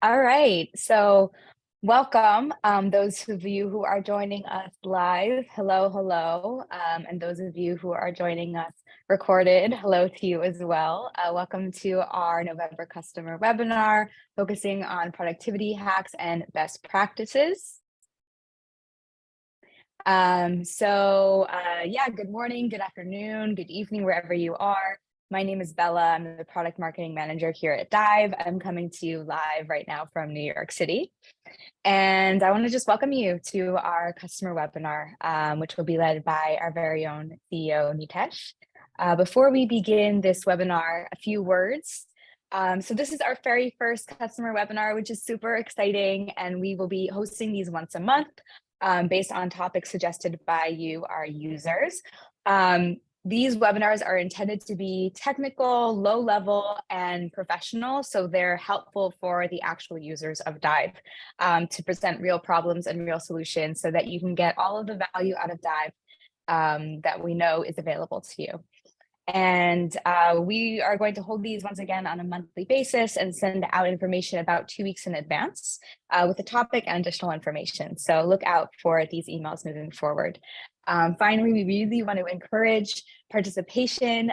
All right, so welcome, those of you who are joining us live. Hello, hello. And those of you who are joining us recorded, hello to you as well. Welcome to our November customer webinar focusing on productivity hacks and best practices. Yeah, good morning, good afternoon, good evening, wherever you are. My name is Bella. I'm the product marketing manager here at Dive. I'm coming to you live right now from New York City. And I want to just welcome you to our customer webinar, which will be led by our very own CEO, Nitesh. Before we begin this webinar, a few words. So this is our very first customer webinar, which is super exciting, and we will be hosting these once a month based on topics suggested by you, our users. These webinars are intended to be technical, low level, and professional, so they're helpful for the actual users of Dive to present real problems and real solutions so that you can get all of the value out of Dive that we know is available to you. And we are going to hold these once again on a monthly basis and send out information about 2 weeks in advance with the topic and additional information. So look out for these emails moving forward. Finally, we really want to encourage participation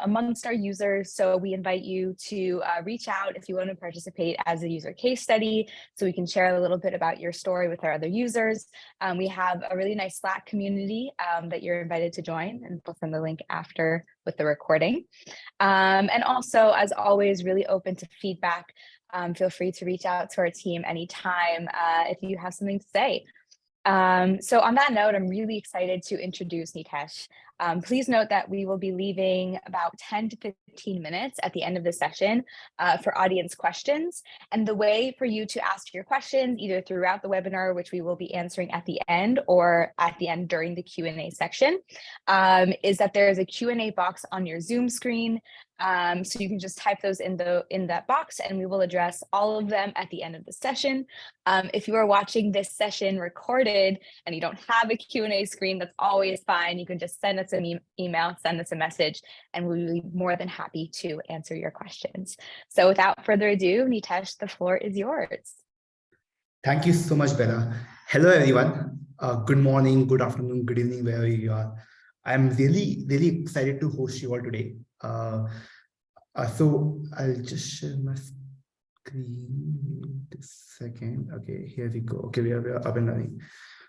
amongst our users. So we invite you to reach out if you want to participate as a user case study, so we can share a little bit about your story with our other users. We have a really nice Slack community that you're invited to join, and we'll send the link after with the recording. And also, as always, really open to feedback. Feel free to reach out to our team anytime if you have something to say. So on that note, I'm really excited to introduce Nitesh. Please note that we will be leaving about 10 to 15 minutes at the end of the session for audience questions. And the way for you to ask your questions, either throughout the webinar, which we will be answering at the end, or at the end during the Q&A section, is that there is a Q&A box on your Zoom screen. So you can just type those in that box, and we will address all of them at the end of the session. If you are watching this session recorded and you don't have a Q&A screen, that's always fine. You can just send us an email, send us a message, and we'll be more than happy to answer your questions. So without further ado, Nitesh, the floor is yours. Thank you so much, Bella. Hello, everyone. Good morning, good afternoon, good evening, wherever you are. I'm really, really excited to host you all today. So I'll just share my screen this second. Okay, here we go. Okay, we are up and running.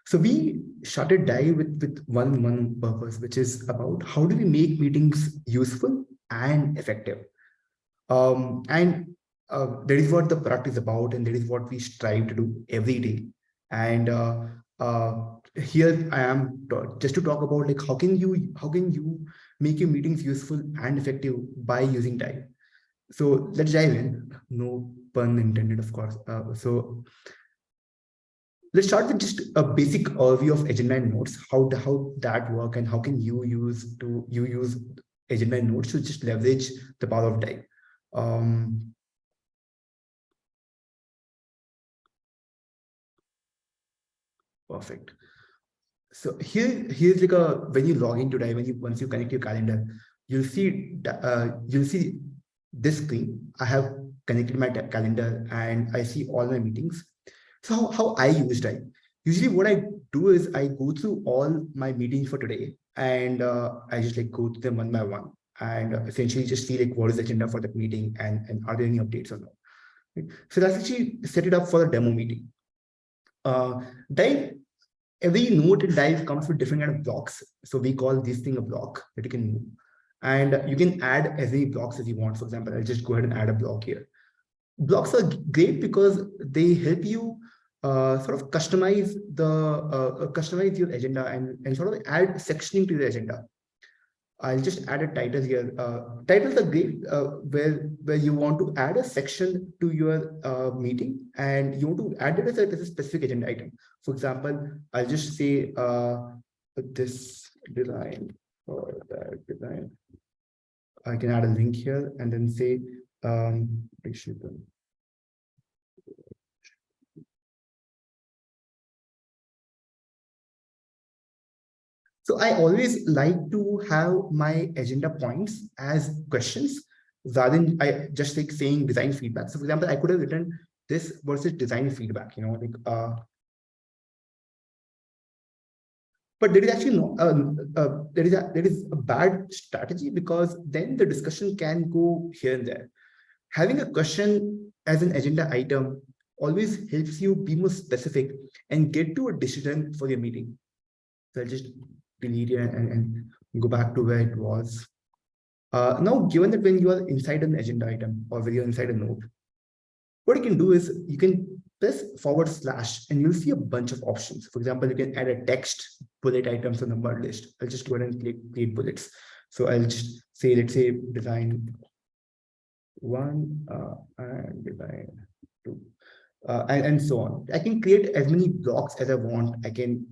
So we started Dive with one purpose, which is about how do we make meetings useful and effective. That is what the product is about, and that is what we strive to do every day. And here I am just to talk about like how can you make your meetings useful and effective by using Dive. So let's dive in. No pun intended, of course. So let's start with just a basic overview of agenda and notes, how that work, and how can you use agenda and notes to just leverage the power of Dive. Perfect. So here's like when you log into Dive, once you connect your calendar, you'll see this screen. I have connected my calendar and I see all my meetings. So how I use Dive? Usually what I do is I go through all my meetings for today, and I just like go through them one by one, and essentially just see like what is the agenda for that meeting, and are there any updates or not. Right? So that's actually set it up for a demo meeting. Dive, every note in Dive comes with different kind of blocks. So we call this thing a block that you can move. And you can add as many blocks as you want. For example, I'll just go ahead and add a block here. Blocks are great because they help you sort of customize your agenda and sort of add sectioning to the agenda. I'll just add a title here. Titles are great where you want to add a section to your meeting, and you want to add it as a specific agenda item. For example, I'll just say this design or that design. I can add a link here and then say so I always like to have my agenda points as questions rather than I just like saying design feedback. So for example, I could have written this versus design feedback, but there is actually no, there is a bad strategy, because then the discussion can go here and there. Having a question as an agenda item always helps you be more specific and get to a decision for your meeting. So I'll just delete it and go back to where it was. Now, given that when you are inside an agenda item or when you're inside a note, what you can do is you can press / and you'll see a bunch of options. For example, you can add a text, bullet items, or numbered list. I'll just go ahead and create bullets. So I'll just say, let's say design 1 and design 2. And so on. I can create as many blocks as I want. I can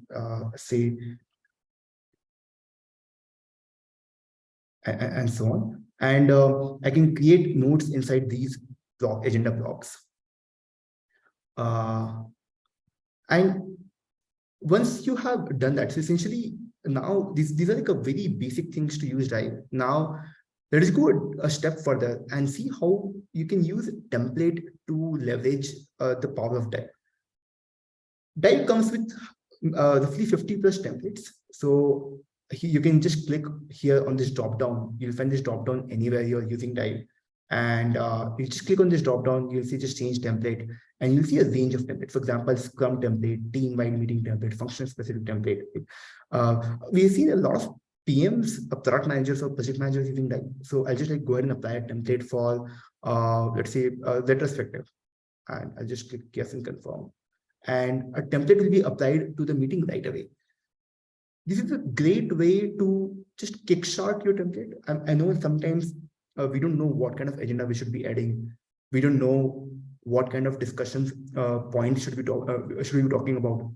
say and so on. And I can create notes inside these agenda blocks. And once you have done that, so essentially now these are like a very basic things to use Dive. Now let us go a step further and see how you can use template to leverage the power of Dive. Dive comes with roughly 50+ templates. So you can just click here on this drop down. You'll find this drop down anywhere you're using Dive. And you just click on this drop down, you'll see just change template, and you'll see a range of templates. For example, Scrum template, team-wide meeting template, function-specific template. We've seen a lot of PMs, product managers or project managers using Dive. So I'll just go ahead and apply a template for, let's say, retrospective. And I'll just click yes and confirm. And a template will be applied to the meeting right away. This is a great way to just kickstart your template. I know sometimes we don't know what kind of agenda we should be adding. We don't know what kind of discussions points should we be talking about.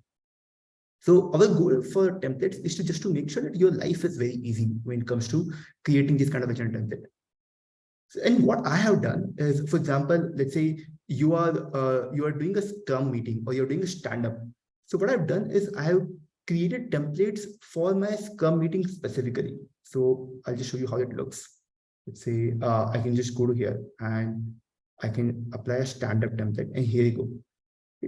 So our goal for templates is to make sure that your life is very easy when it comes to creating this kind of agenda template. So, and what I have done is, for example, let's say you are doing a Scrum meeting or you're doing a stand-up. So what I've done is I have created templates for my Scrum meeting specifically. So I'll just show you how it looks. Let's say I can just go to here and I can apply a stand-up template, and here you go.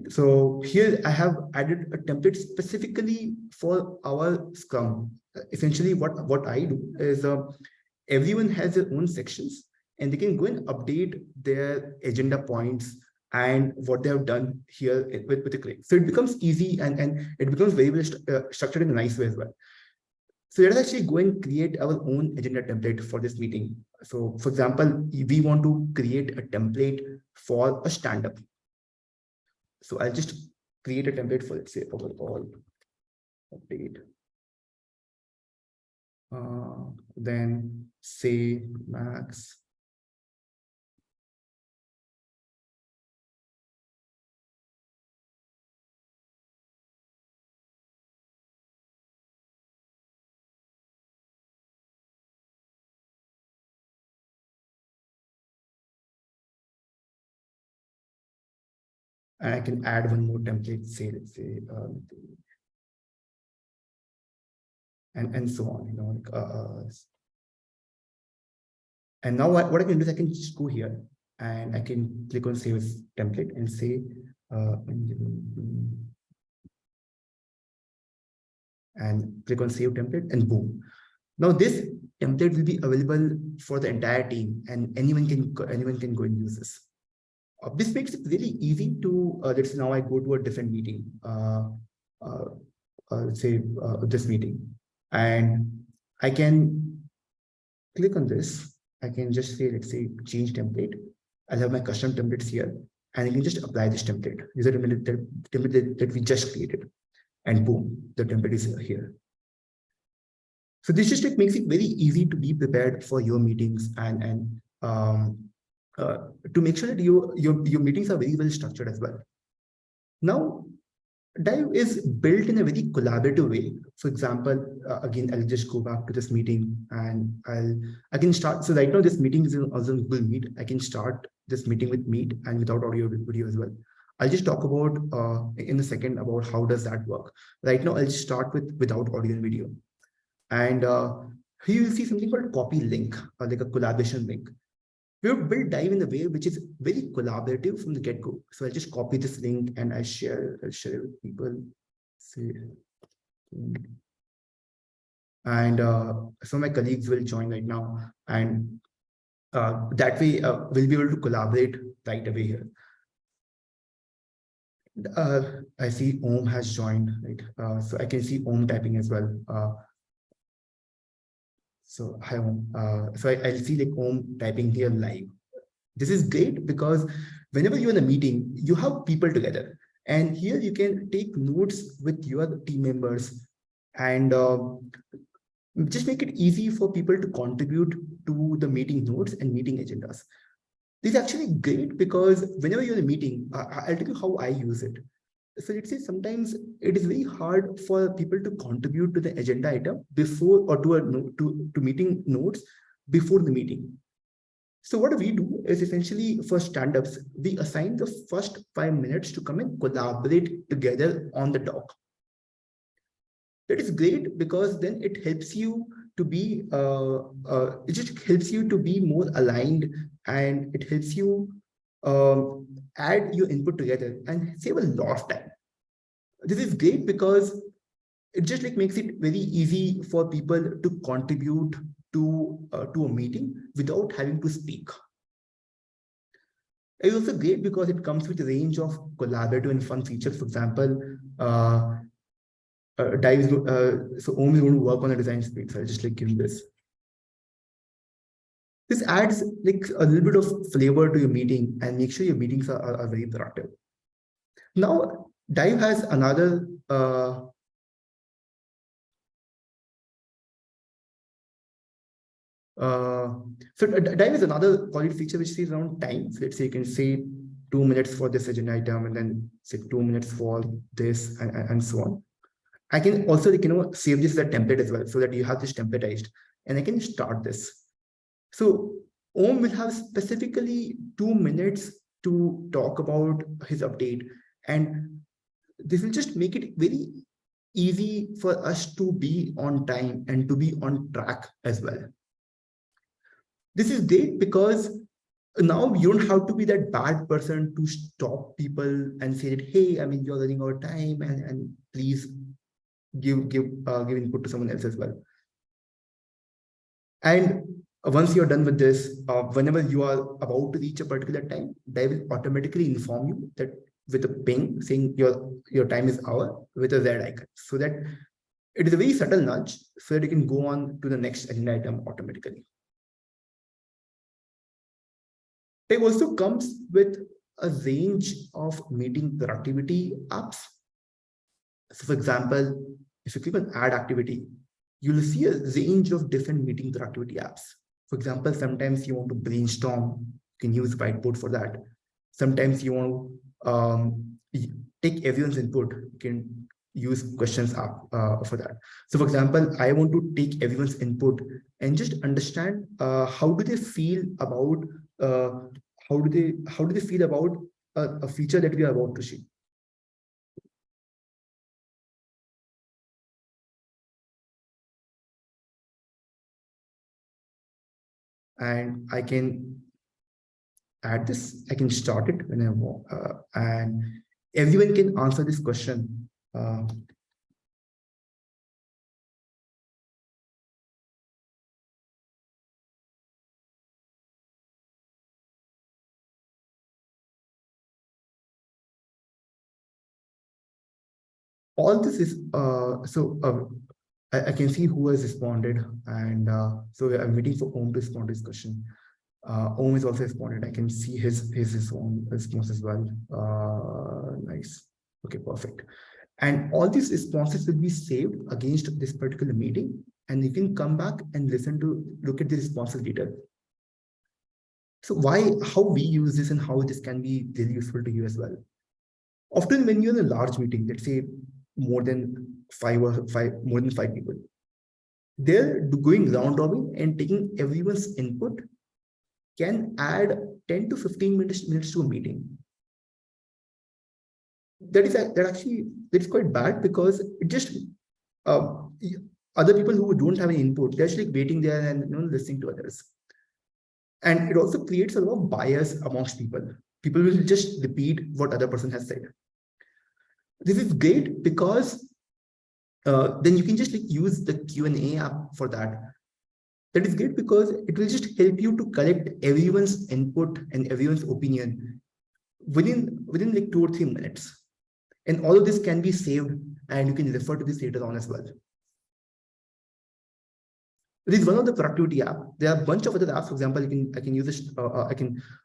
So here I have added a template specifically for our Scrum. Essentially, what I do is everyone has their own sections, and they can go and update their agenda points and what they have done here with the click. So it becomes easy and it becomes very well structured in a nice way as well. So let us actually go and create our own agenda template for this meeting. So for example, we want to create a template for a stand-up. So I'll just create a template for, let's say, overall update. Then say max. And I can add one more template, say, let's say, and so on, and now what I can do is I can just go here and I can click on save as template and say, and click on save template, and boom. Now this template will be available for the entire team, and anyone can go and use this. This makes it really easy to, let's say now I go to a different meeting, let's say this meeting, and I can click on this. I can just say, let's say, change template. I'll have my custom templates here, and I can just apply this template. These are the template that we just created, and boom, the template is here. So this just makes it very easy to be prepared for your meetings and to make sure that your meetings are very well structured as well. Now, Dive is built in a very collaborative way. For example, again, I'll just go back to this meeting and I can start. So right now this meeting is on Google Meet. I can start this meeting with Meet and without audio video as well. I'll just talk about in a second about how does that work. Right now, I'll just start without audio and video. And here you'll see something called copy link, or like a collaboration link. we've built Dive in a way which is very collaborative from the get-go. So I just copy this link and I'll share it with people. See. And some of my colleagues will join right now, and that way we'll be able to collaborate right away here. I see Om has joined, right? So I can see Om typing as well. So hi Om. So I'll see like Om typing here live. This is great because whenever you're in a meeting, you have people together, and here you can take notes with your team members and just make it easy for people to contribute to the meeting notes and meeting agendas. This is actually great because whenever you're in a meeting, I'll tell you how I use it. So let's say sometimes it is very hard for people to contribute to the agenda item before, or to meeting notes before the meeting. So what we do is essentially for stand-ups, we assign the first 5 minutes to come and collaborate together on the doc. That is great because then it helps you to be, it just helps you to be more aligned, and it helps you add your input together and save a lot of time. This is great because it just like makes it very easy for people to contribute to a meeting without having to speak. It's also great because it comes with a range of collaborative and fun features. For example, Dive is, so Om is going to work on a design sprint. So I'll just like give him this. This adds like a little bit of flavor to your meeting and make sure your meetings are very productive. Now, Dive has another so Dive is another quality feature which is around time. So let's say you can say 2 minutes for this agenda item and then say 2 minutes for this and so on. I can also save this as a template as well, so that you have this templatized, and I can start this. So Om will have specifically 2 minutes to talk about his update, and this will just make it very easy for us to be on time and to be on track as well. This is great because now you don't have to be that bad person to stop people and say that, hey, I mean, you're running out of time and please give input to someone else as well. And once you're done with this, whenever you are about to reach a particular time, they will automatically inform you that with a ping saying your time is over with a red icon, so that it is a very subtle nudge so that you can go on to the next agenda item automatically. It also comes with a range of meeting productivity apps. So for example, if you click on add activity, you'll see a range of different meeting productivity apps. For example, sometimes you want to brainstorm, you can use Whiteboard for that. Sometimes you want to take everyone's input, you can use questions app for that. So for example, I want to take everyone's input and just understand how do they feel about how do they feel about a feature that we are about to see. And I can add this, I can start it when I want, and everyone can answer this question. All this is, I can see who has responded, and so I'm waiting for Om to respond to this question. Om is also responded. I can see his own response as well. Nice. Okay, perfect. And all these responses will be saved against this particular meeting, and you can come back and look at the responses later. So how we use this and how this can be really useful to you as well. Often when you're in a large meeting, let's say more than five people, they're going round robin and taking everyone's input can add 10 to 15 minutes to a meeting. That's quite bad because it just other people who don't have any input, they're actually waiting there and listening to others. And it also creates a lot of bias amongst people. People will just repeat what other person has said. This is great because then you can just like use the Q&A app for that. That is great because it will just help you to collect everyone's input and everyone's opinion within like 2 or 3 minutes. And all of this can be saved and you can refer to this later on as well. This is one of the productivity app. There are a bunch of other apps. For example, I can use this.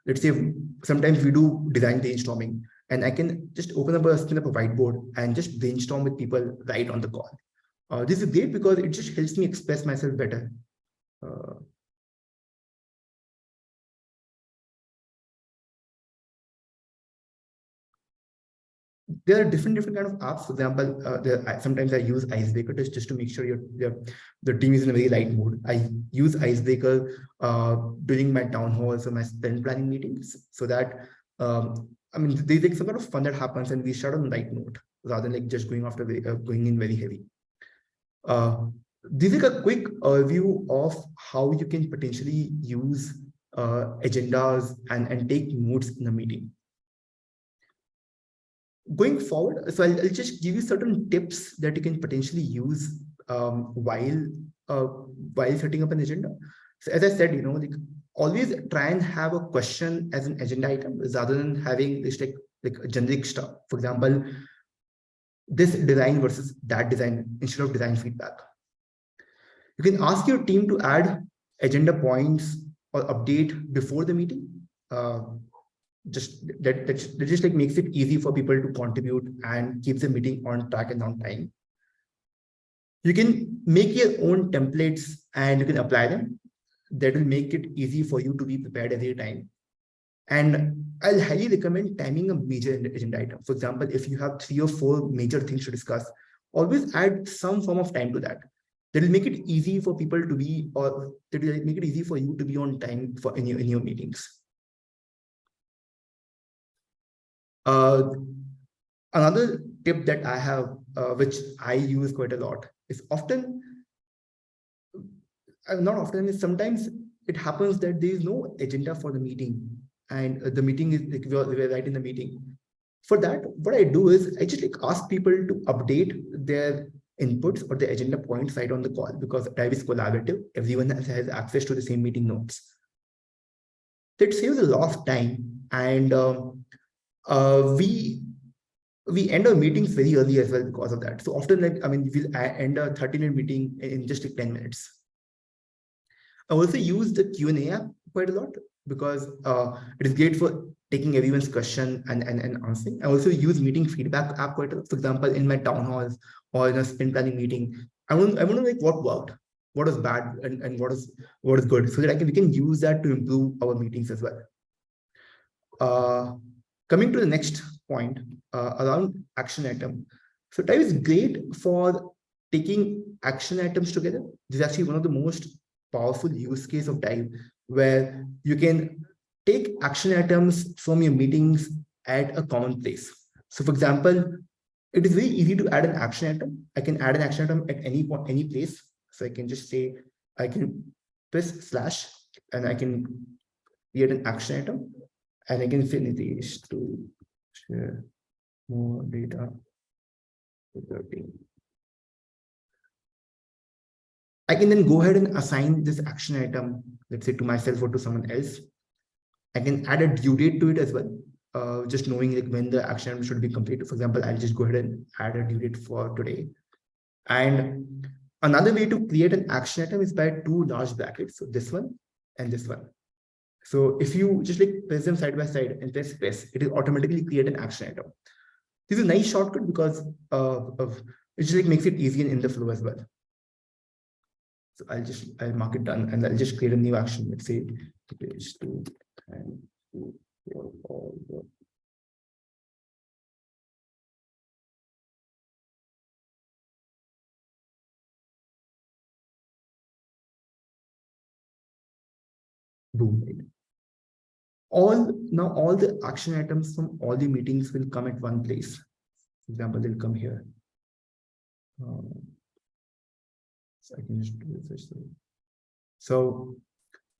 Let's say sometimes we do design brainstorming, and I can just spin up a whiteboard and just brainstorm with people right on the call. This is great because it just helps me express myself better. There are different kind of apps. For example, sometimes I use Icebreaker just to make sure the team is in a very light mood. I use Icebreaker during my town halls or my sprint planning meetings, so that I mean there's like some kind of fun that happens and we start on light note rather than like just going in very heavy. This is a quick view of how you can potentially use agendas and take notes in a meeting. Going forward, so I'll just give you certain tips that you can potentially use while setting up an agenda. So as I said, like always try and have a question as an agenda item rather than having this like a generic stuff. For example, this design versus that design instead of design feedback. You can ask your team to add agenda points or update before the meeting. That just like makes it easy for people to contribute and keeps the meeting on track and on time. You can make your own templates and you can apply them. That will make it easy for you to be prepared every time. And I'll highly recommend timing a major agenda item. For example, if you have 3 or 4 major things to discuss, always add some form of time to that. That will make it easy for people to be, or that will make it easy for you to be on time for in your meetings. Another tip that I have, which I use quite a lot, is sometimes it happens that there is no agenda for the meeting, and the meeting is like we're right in the meeting. For that, what I do is I just like ask people to update their inputs or the agenda points right on the call, because Drive is collaborative. Everyone has access to the same meeting notes. That saves a lot of time, and we end our meetings very early as well because of that. So often, like, I mean, we'll end a 30-minute meeting in just like 10 minutes. I also use the Q&A app quite a lot because it is great for taking everyone's question and answering. I also use meeting feedback app quite a lot. For example, in my town halls or in a sprint planning meeting, I want to like what worked, what was bad, and what is good, so that we can use that to improve our meetings as well. Coming to the next point around action item. So Drive is great for taking action items together. This is actually one of the most powerful use case of Drive, where you can take action items from your meetings at a common place. So for example, it is very easy to add an action item. I can add an action item at any point, any place. So I can just say, I can press / and I can create an action item. And I can say Nitish to share more data with your team. I can then go ahead and assign this action item, let's say to myself or to someone else. I can add a due date to it as well, just knowing like when the action item should be completed. For example, I'll just go ahead and add a due date for today. And another way to create an action item is by 2 large brackets. So this one and this one. So if you just like press them side by side and press, it will automatically create an action item. This is a nice shortcut because it just like makes it easy and in the flow as well. So I'll mark it done and I'll just create a new action. Let's say page 2 and 2 for all the boom. All the action items from all the meetings will come at one place. For example, they'll come here. So I can just do this. So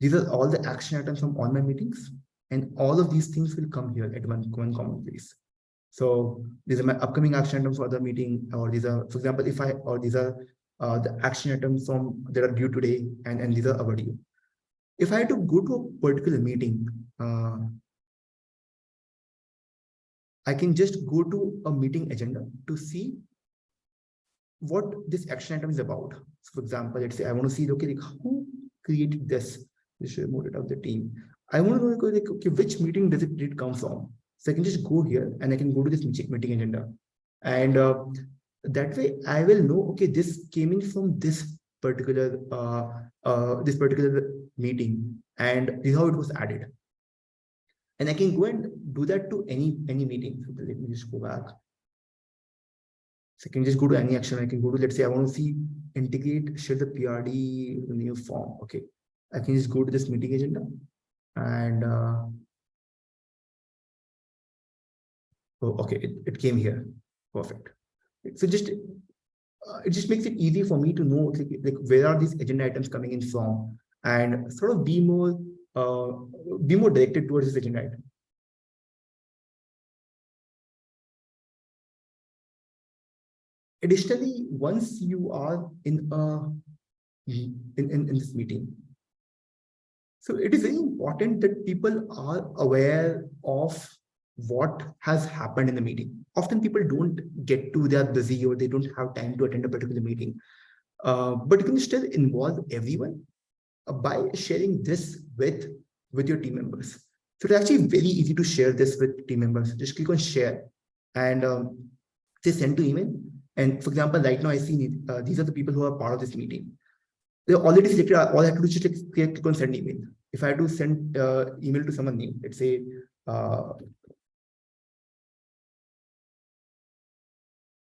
These are all the action items from all my meetings, and all of these things will come here at one common place. So these are my upcoming action items for the meeting, or these are, for example, these are the action items from that are due today, and these are overdue. If I had to go to a particular meeting, I can just go to a meeting agenda to see what this action item is about. So for example, let's say I want to see, okay, like who created this? This should move it of the team. I want to know, like, okay, which meeting did it come from? So I can just go here and I can go to this meeting agenda. And that way I will know, okay, this came in from this particular meeting, and this is how it was added. And I can go and do that to any meeting. So let me just go back. So I can just go to any action. I can go to, let's say I want to see integrate, share the PRD new form. Okay. I can just go to this meeting agenda and oh, okay, it came here. Perfect. So just it just makes it easy for me to know like where are these agenda items coming in from, and sort of be more directed towards this agenda item. Additionally, once you are in this meeting, so it is very important that people are aware of what has happened in the meeting. Often people don't get to, they are busy or they don't have time to attend a particular meeting. But you can still involve everyone by sharing this with your team members. So it's actually very easy to share this with team members. Just click on share and they send to email. And for example, right now I see these are the people who are part of this meeting. They're already selected. All I have to do is just click on send email. If I had to send email to someone new, let's say,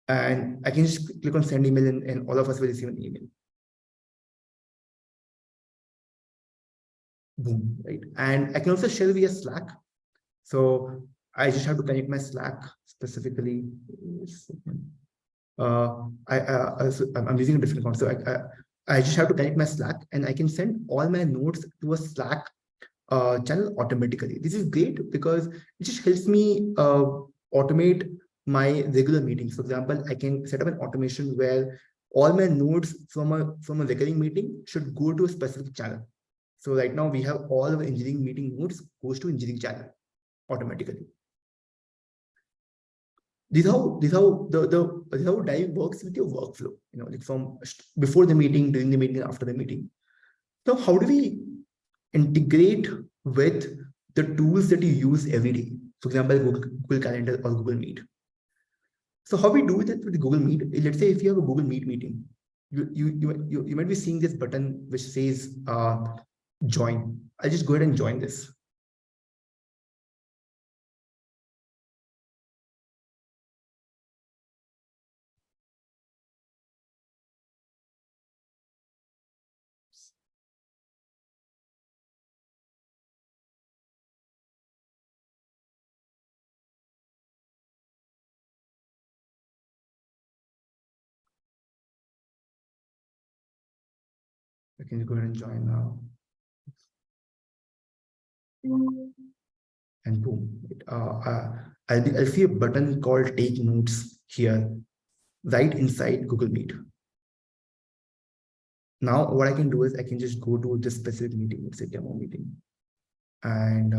and I can just click on send email, and all of us will receive an email. Boom, right? And I can also share via Slack. So I just have to connect my Slack specifically. I'm using a different account. So I just have to connect my Slack, and I can send all my notes to a Slack channel automatically. This is great because it just helps me automate my regular meetings. For example, I can set up an automation where all my notes from a recurring meeting should go to a specific channel. So right now we have all of our engineering meeting notes goes to engineering channel automatically. This is how Dive works with your workflow. You know, like from before the meeting, during the meeting, after the meeting. So how do we integrate with the tools that you use every day? For example, Google Calendar or Google Meet. So how we do it with Google Meet? Let's say if you have a Google Meet meeting, you might be seeing this button which says join. I'll just go ahead and join this. I can go ahead and join now. And boom, I'll see a button called Take Notes here, right inside Google Meet. Now, what I can do is I can just go to this specific meeting, let's say demo meeting, and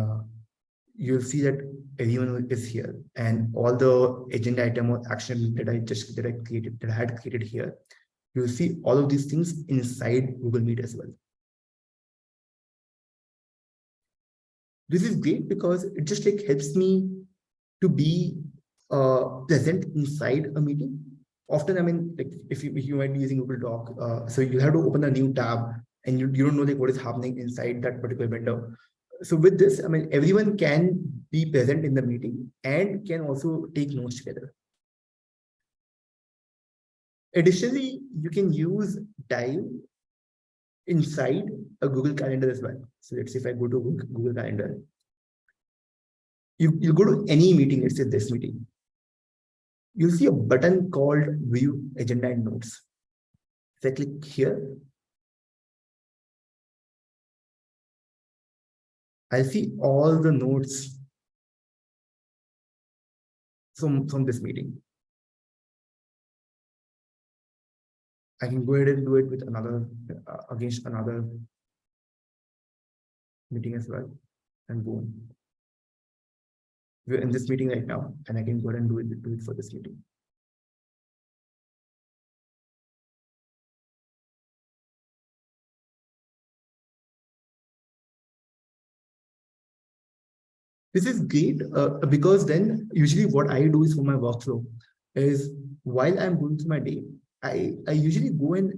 you'll see that everyone is here, and all the agenda item or action that I had created here. You'll see all of these things inside Google Meet as well. This is great because it just like helps me to be present inside a meeting. Often, I mean, like if you might be using Google Doc, so you have to open a new tab and you don't know like what is happening inside that particular window. So with this, I mean, everyone can be present in the meeting and can also take notes together. Additionally, you can use Dive inside a Google Calendar as well. So let's say if I go to Google Calendar, you go to any meeting, let's say this meeting, you'll see a button called View Agenda and Notes. If I click here, I'll see all the notes from this meeting. I can go ahead and do it with another against another meeting as well, and boom, we're in this meeting right now, and I can go ahead and do it for this meeting. This is great because then usually what I do is for my workflow is while I'm going through my day, I usually go and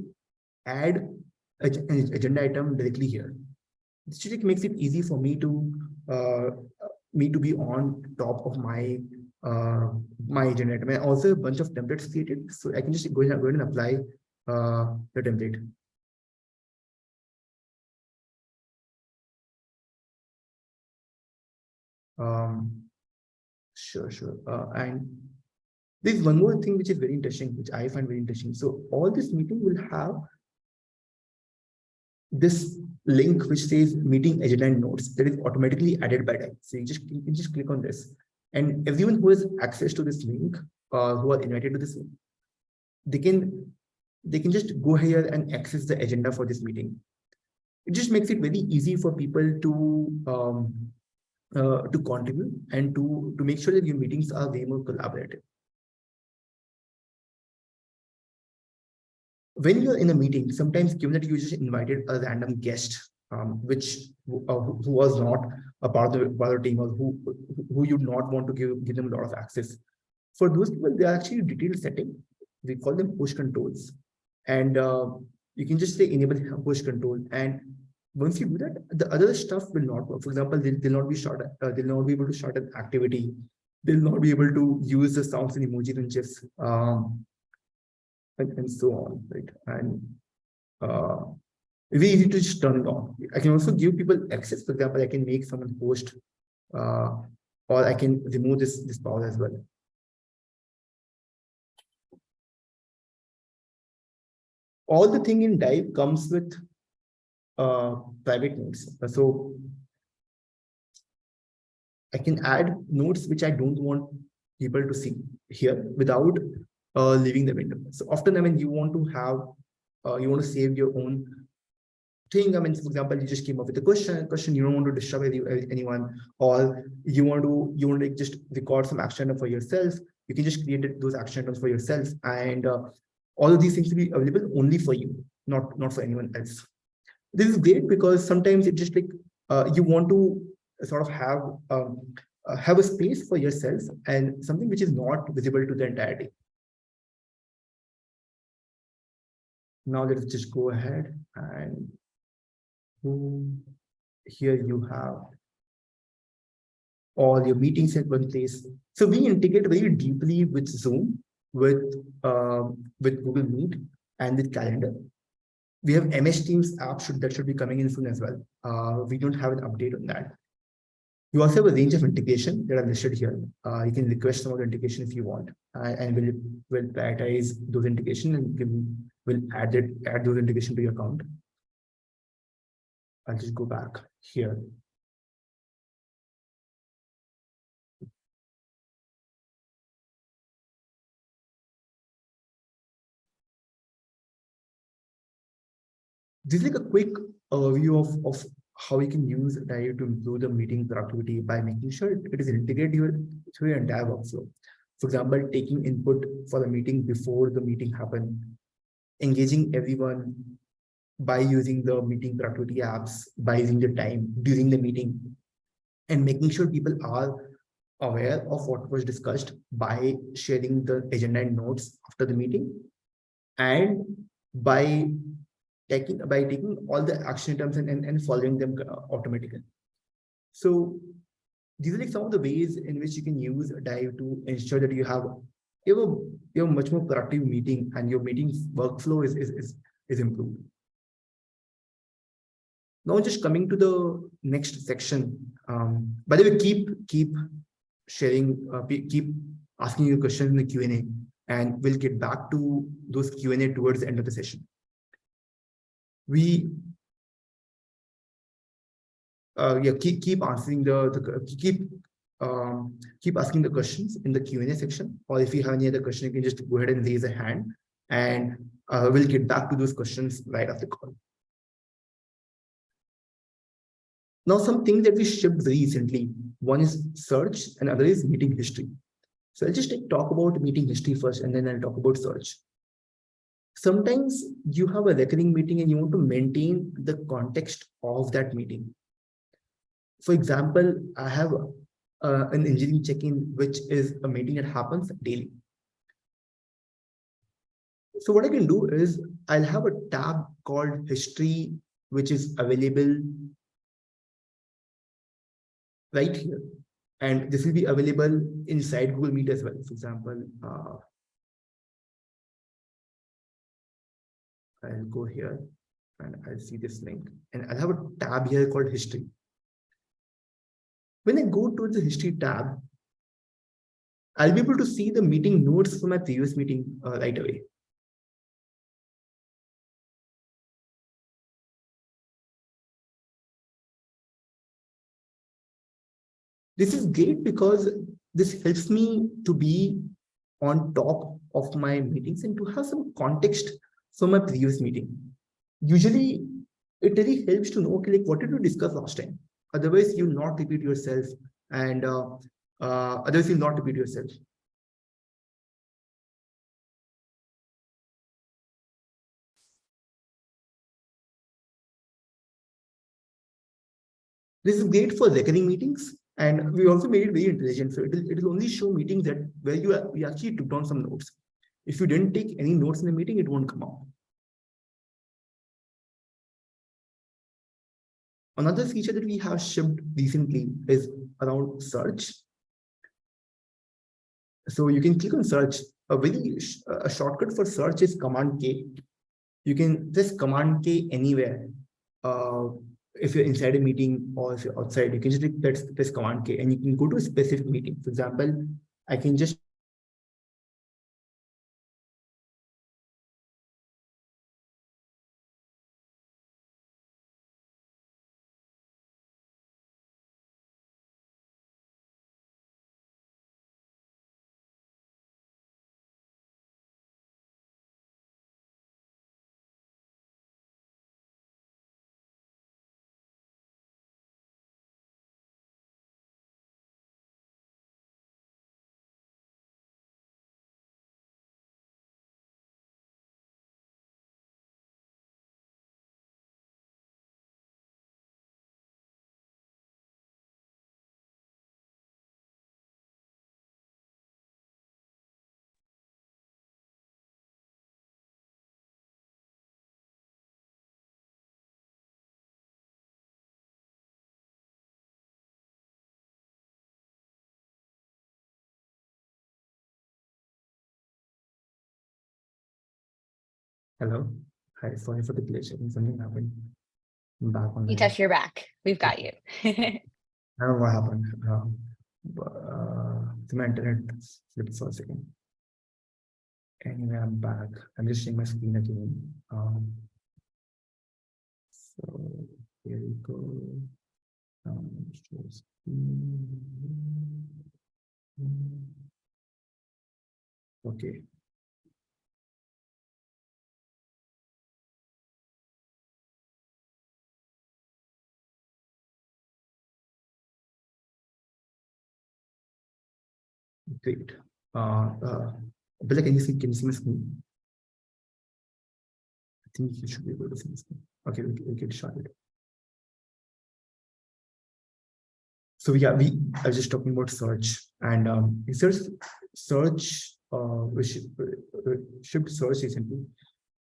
add an agenda item directly here. This usually makes it easy for me to be on top of my my agenda item. And also a bunch of templates created, so I can just go ahead and apply the template. Sure. And there's one more thing which is very interesting, which I find very interesting. So all this meeting will have this link which says meeting agenda and notes that is automatically added by Dive. So you can just click on this, and everyone who has access to this link, who are invited to this link, they can just go here and access the agenda for this meeting. It just makes it very easy for people to contribute and to make sure that your meetings are way more collaborative. When you're in a meeting, sometimes given that you just invited a random guest, who was not a part of the team, or who you'd not want to give them a lot of access. For those people, they are actually detailed setting. We call them push controls, and you can just say enable push control. And once you do that, the other stuff will not work. For example, they'll not be short. They'll not be able to start an activity. They'll not be able to use the sounds and emojis and gifs. And so on, right? And very easy to just turn it on. I can also give people access. For example, I can make someone host, or I can remove this power as well. All the thing in Dive comes with private notes. So I can add notes which I don't want people to see here without leaving the window. So often, I mean, you want to have, you want to save your own thing. I mean, for example, you just came up with a question, you don't want to disturb anyone, or you want to just record some action item for yourself. You can just create those action items for yourself, and all of these things will be available only for you, not for anyone else. This is great because sometimes it just like you want to sort of have a space for yourself and something which is not visible to the entirety. Now let's just go ahead and here you have all your meetings in one place. So we integrate very deeply with Zoom, with Google Meet, and with Calendar. We have MS Teams app that should be coming in soon as well. We don't have an update on that. You also have a range of integration that are listed here. You can request some of the integration if you want, and we'll prioritize those integration and we'll add those integration to your account. I'll just go back here. This is like a quick overview of how you can use Dive to improve the meeting productivity by making sure it is integrated through your entire workflow. For example, taking input for the meeting before the meeting happened, engaging everyone by using the meeting productivity apps, by using the time during the meeting, and making sure people are aware of what was discussed by sharing the agenda and notes after the meeting, and by taking all the action items and following them automatically. So these are like some of the ways in which you can use Dive to ensure that you have a much more productive meeting and your meeting workflow is improved. Now just coming to the next section. By the way, keep sharing, keep asking your questions in the Q&A, and we'll get back to those Q&A towards the end of the session. yeah, keep answering keep asking the questions in the Q&A section, or if you have any other question, you can just go ahead and raise a hand, and we'll get back to those questions right after the call. Now, some things that we shipped very recently, one is search and other is meeting history. So I'll just talk about meeting history first, and then I'll talk about search. Sometimes you have a recurring meeting and you want to maintain the context of that meeting. For example, I have an engineering check-in, which is a meeting that happens daily. So what I can do is I'll have a tab called history, which is available right here. And this will be available inside Google Meet as well. For example, I'll go here and I'll see this link, and I'll have a tab here called history. When I go to the history tab, I'll be able to see the meeting notes from my previous meeting right away. This is great because this helps me to be on top of my meetings and to have some context from my previous meeting. Usually, it really helps to know, okay, like, what did you discuss last time? Otherwise, you'll not repeat yourself, and otherwise you'll not repeat yourself. This is great for recurring meetings, and we also made it very intelligent. So it will only show meetings that where you actually took down some notes. If you didn't take any notes in the meeting, it won't come out. Another feature that we have shipped recently is around search. So you can click on search. A shortcut for search is Command K. You can press Command K anywhere. If you're inside a meeting or if you're outside, you can just press Command K and you can go to a specific meeting. For example, I can just hello. Hi, sorry for the glitch. I think something happened. I'm back on. You touch your back. We've got you. I don't know what happened. My internet slipped for a second. Anyway, I'm back. I'm just sharing my screen again. So here we go. Okay. Great. Bella, can you see my screen? I think you should be able to see my screen. Okay, we get started. So yeah, I was just talking about search, and search which shipped search recently.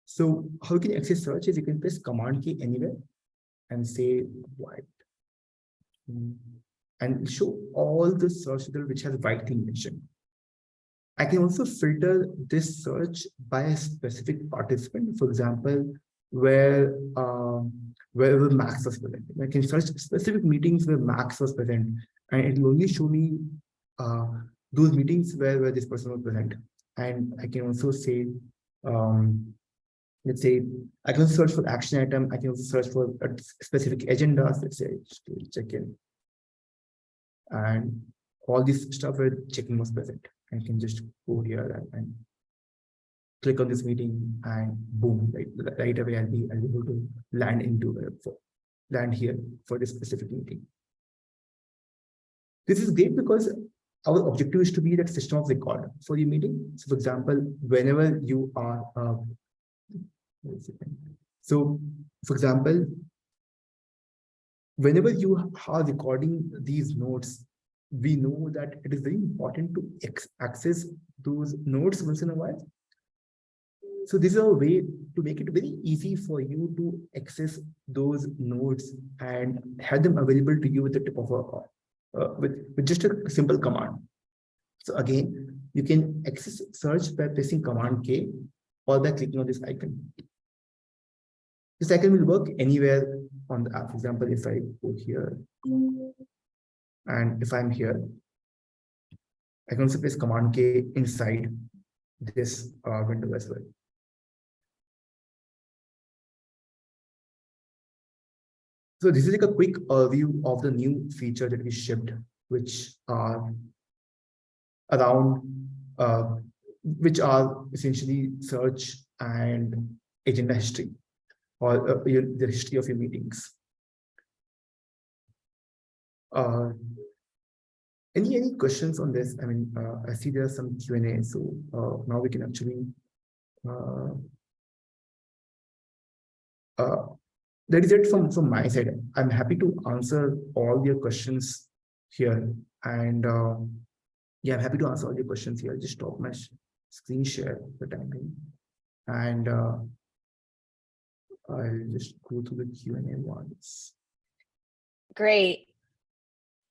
So how you can access search is you can press Command key anywhere and say white, and show all the search results which has white thing mentioned. I can also filter this search by a specific participant. For example, where Max was present. I can search specific meetings where Max was present, and it will only show me those meetings where this person was present. And I can also say let's say I can search for action item. I can also search for a specific agenda. So let's say check in, and all this stuff where checking was present. I can just go here and click on this meeting, and boom, right away I'll be able to land land here for this specific meeting. This is great because our objective is to be that system of record for your meeting. So for example, whenever you are so for example, whenever you are recording these notes, we know that it is very important to access those notes once in a while. So this is a way to make it very easy for you to access those notes and have them available to you with the tip of a with just a simple command. So again, you can access search by pressing Command K or by clicking on this icon. This icon will work anywhere on the app. For example, if I go here and if I'm here, I can also press Command K inside this window as well. So this is like a quick view of the new feature that we shipped, which are around, which are essentially search and agenda history, or the history of your meetings. Any questions on this? I mean, I see there's some Q&A, so now we can actually that is it from my side. I'm happy to answer all your questions here, and yeah, I'm happy to answer all your questions here. Just stop my screen share for the time being, and I'll just go through the Q&A once. Great.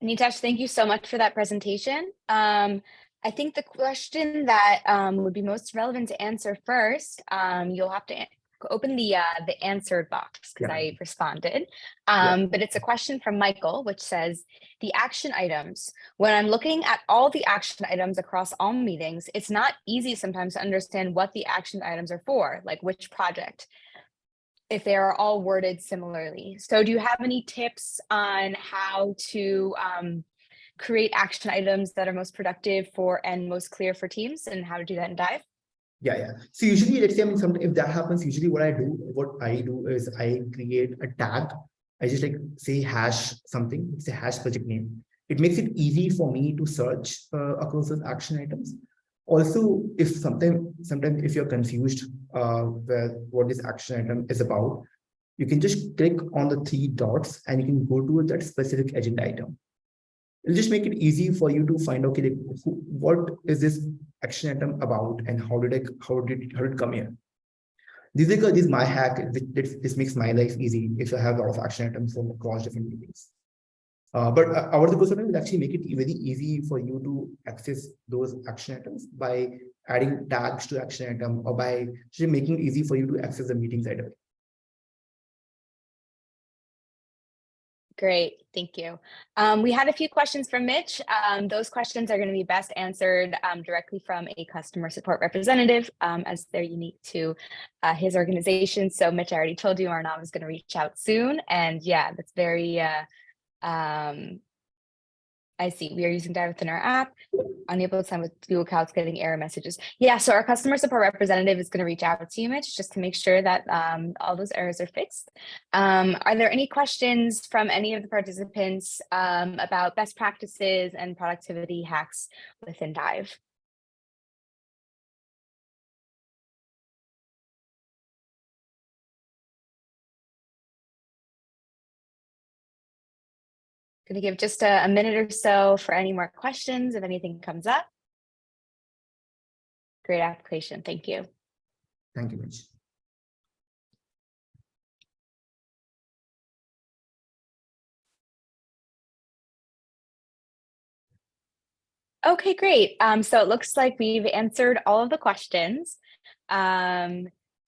Nitesh, thank you so much for that presentation. I think the question that would be most relevant to answer first, you'll have to open the answered box because I responded. But it's a question from Michael, which says, the action items. When I'm looking at all the action items across all meetings, it's not easy sometimes to understand what the action items are for, like which project, if they are all worded similarly. So do you have any tips on how to create action items that are most productive for and most clear for teams, and how to do that in Dive? Yeah. So usually, let's say, I mean, if that happens, usually what I do is I create a tag. I just like say hash something. It's a hash project name. It makes it easy for me to search across those action items. Also, if sometimes if you're confused with what this action item is about, you can just click on the 3 dots and you can go to that specific agenda item. It'll just make it easy for you to find, okay, what is this action item about, and how did it come here? This is my hack. This makes my life easy if I have a lot of action items from across different meetings. But our course will actually make it very easy for you to access those action items by adding tags to action item, or by just making it easy for you to access the meetings right away. Great, thank you. We had a few questions from Mitch. Those questions are going to be best answered directly from a customer support representative, as they're unique to his organization. So Mitch, I already told you Arnav is going to reach out soon. And yeah, that's very, I see. We are using Dive within our app. Unable to sign with Google accounts, getting error messages. Yeah, so our customer support representative is going to reach out to you, Mitch, just to make sure that all those errors are fixed. Are there any questions from any of the participants about best practices and productivity hacks within Dive? Going to give just a minute or so for any more questions if anything comes up. Great application. Thank you. Thank you, Mitch. Okay, great. So it looks like we've answered all of the questions.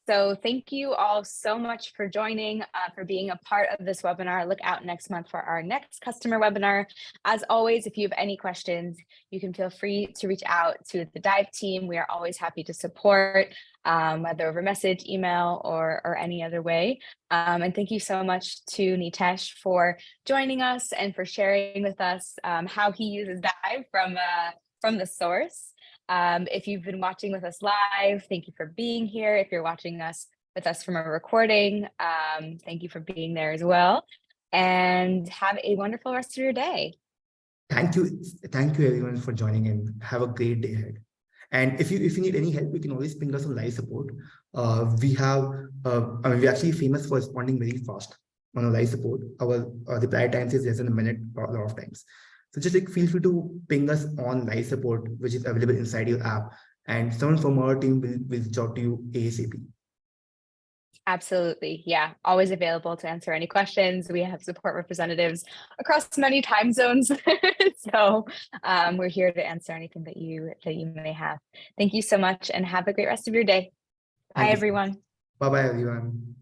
So thank you all so much for joining, for being a part of this webinar. Look out next month for our next customer webinar. As always, if you have any questions, you can feel free to reach out to the Dive team. We are always happy to support, whether over message, email, or any other way. And thank you so much to Nitesh for joining us and for sharing with us how he uses Dive from the source. If you've been watching with us live, thank you for being here. If you're watching us with us from a recording, thank you for being there as well. And have a wonderful rest of your day. Thank you everyone for joining in. Have a great day ahead. And if you need any help, you can always ping us on live support. We're actually famous for responding very fast on a live support. Our reply times is less than a minute a lot of times. So just like feel free to ping us on live support, which is available inside your app, and someone from our team will reach out to you ASAP. Absolutely. Yeah. Always available to answer any questions. We have support representatives across many time zones. So we're here to answer anything that you may have. Thank you so much and have a great rest of your day. Bye, everyone. Bye-bye, everyone.